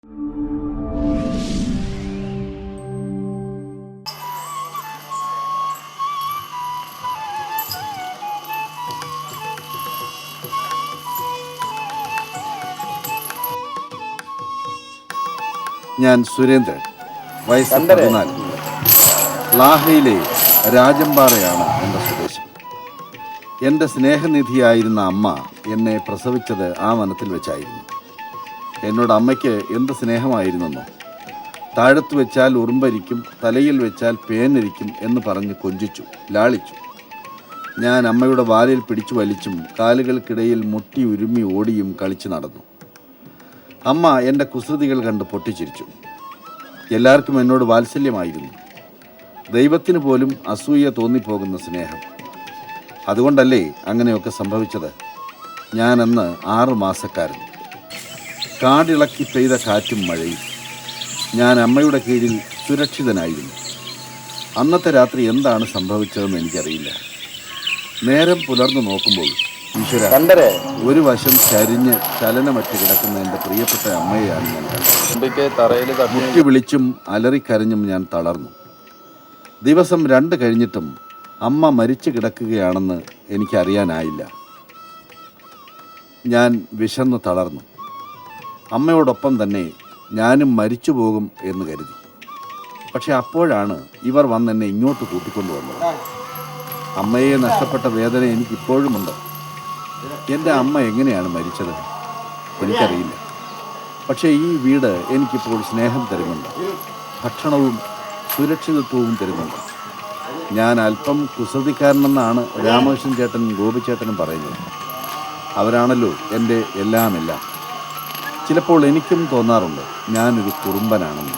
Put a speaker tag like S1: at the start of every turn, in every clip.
S1: ഞാൻ സുരേന്ദ്രൻ, വയസ്സ് 14. ലാഹയിലെ രാജംപാറയാണ് എൻ്റെ സ്വദേശം. എൻ്റെ സ്നേഹനിധിയായിരുന്ന അമ്മ എന്നെ പ്രസവിച്ചത് ആ വനത്തിൽ വെച്ചായിരുന്നു. എന്നോട് അമ്മയ്ക്ക് എന്ത് സ്നേഹമായിരുന്നെന്നോ. താഴത്ത് വെച്ചാൽ ഉറുമ്പരിക്കും, തലയിൽ വെച്ചാൽ പേനരിക്കും എന്ന് പറഞ്ഞ് കൊഞ്ചിച്ചു, ലാളിച്ചു. ഞാൻ അമ്മയുടെ വാലിൽ പിടിച്ചു വലിച്ചും കാലുകൾക്കിടയിൽ മുട്ടി ഉരുമ്മി ഓടിയും കളിച്ചു നടന്നു. അമ്മ എൻ്റെ കുസൃതികൾ കണ്ട് പൊട്ടിച്ചിരിച്ചു. എല്ലാവർക്കും എന്നോട് വാത്സല്യമായിരുന്നു. ദൈവത്തിന് പോലും അസൂയ തോന്നിപ്പോകുന്ന സ്നേഹം. അതുകൊണ്ടല്ലേ അങ്ങനെയൊക്കെ സംഭവിച്ചത്. ഞാനന്ന് 6 മാസക്കാരൻ. കാടിളക്കി പെയ്ത കാറ്റും മഴയും. ഞാൻ അമ്മയുടെ കീഴിൽ സുരക്ഷിതനായിരുന്നു. അന്നത്തെ രാത്രി എന്താണ് സംഭവിച്ചതെന്ന് എനിക്കറിയില്ല. നേരം പുലർന്നു നോക്കുമ്പോൾ ഈശ്വര, ഒരു വശം ചരിഞ്ഞ് ചലനമറ്റ് കിടക്കുന്ന എൻ്റെ പ്രിയപ്പെട്ട അമ്മയെയാണ് ഞാൻ കണ്ടത്. മുട്ടി വിളിച്ചും അലറിക്കരഞ്ഞും ഞാൻ തളർന്നു. ദിവസം 2 കഴിഞ്ഞിട്ടും അമ്മ മരിച്ചു കിടക്കുകയാണെന്ന് എനിക്കറിയാനായില്ല. ഞാൻ വിശന്ന് തളർന്നു. അമ്മയോടൊപ്പം തന്നെ ഞാനും മരിച്ചു പോകും എന്ന് കരുതി. പക്ഷെ അപ്പോഴാണ് ഇവർ വന്നെന്നെ ഇങ്ങോട്ട് കൂട്ടിക്കൊണ്ടുവന്നത്. അമ്മയെ നഷ്ടപ്പെട്ട വേദന എനിക്കിപ്പോഴുമുണ്ട്. എൻ്റെ അമ്മ എങ്ങനെയാണ് മരിച്ചത് എനിക്കറിയില്ല. പക്ഷേ ഈ വീട് എനിക്കിപ്പോൾ സ്നേഹം തരുന്നുണ്ട്, ഭക്ഷണവും സുരക്ഷിതത്വവും തരുന്നുണ്ട്. ഞാൻ അല്പം കുസൃതിക്കാരനെന്നാണ് രാമകൃഷ്ണൻ ചേട്ടനും ഗോപിച്ചേട്ടനും പറയുന്നത്. അവരാണല്ലോ എൻ്റെ എല്ലാമെല്ലാം. ചിലപ്പോൾ എനിക്കും തോന്നാറുണ്ട് ഞാനൊരു കുറുമ്പനാണെന്ന്.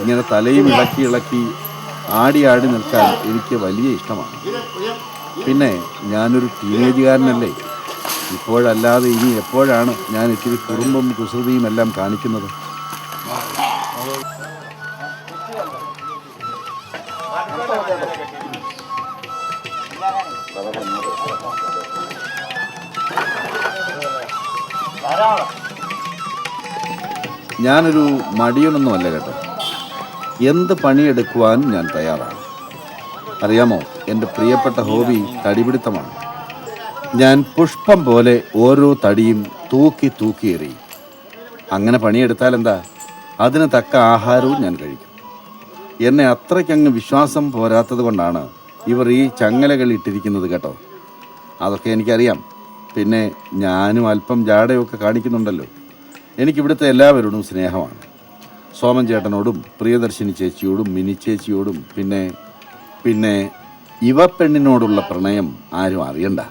S1: ഇങ്ങനെ തലയും ഇളക്കി ആടി നിൽക്കാൻ എനിക്ക് വലിയ ഇഷ്ടമാണ്. പിന്നെ ഞാനൊരു ടീനേജുകാരനല്ലേ. ഇപ്പോഴല്ലാതെ ഇനി എപ്പോഴാണ് ഞാൻ ഇത്തിരി കുറുമ്പും കുസൃതിയും എല്ലാം കാണിക്കുന്നത്? ഞാനൊരു മടിയനൊന്നുമല്ല കേട്ടോ. എന്ത് പണിയെടുക്കുവാൻ ഞാൻ തയ്യാറാണ്. അറിയാമോ, എൻ്റെ പ്രിയപ്പെട്ട ഹോബി തടിപിടുത്തമാണ്. ഞാൻ പുഷ്പം പോലെ ഓരോ തടിയും തൂക്കി എറിയും. അങ്ങനെ പണിയെടുത്താൽ എന്താ, അതിന് തക്ക ആഹാരവും ഞാൻ കഴിക്കും. എന്നെ അത്രയ്ക്കങ്ങ് വിശ്വാസം പോരാത്തത് കൊണ്ടാണ് ഇവർ ഈ ചങ്ങലകൾ ഇട്ടിരിക്കുന്നത് കേട്ടോ. അതൊക്കെ എനിക്കറിയാം. പിന്നെ ഞാനും അല്പം ജാടയൊക്കെ കാണിക്കുന്നുണ്ടല്ലോ. എനിക്കിവിടുത്തെ എല്ലാവരോടും സ്നേഹമാണ്. സോമൻ ചേട്ടനോടും പ്രിയദർശിനി ചേച്ചിയോടും മിനി ചേച്ചിയോടും പിന്നെ ഇവ പെണ്ണിനോടുള്ള പ്രണയം ആരും അറിയണ്ട.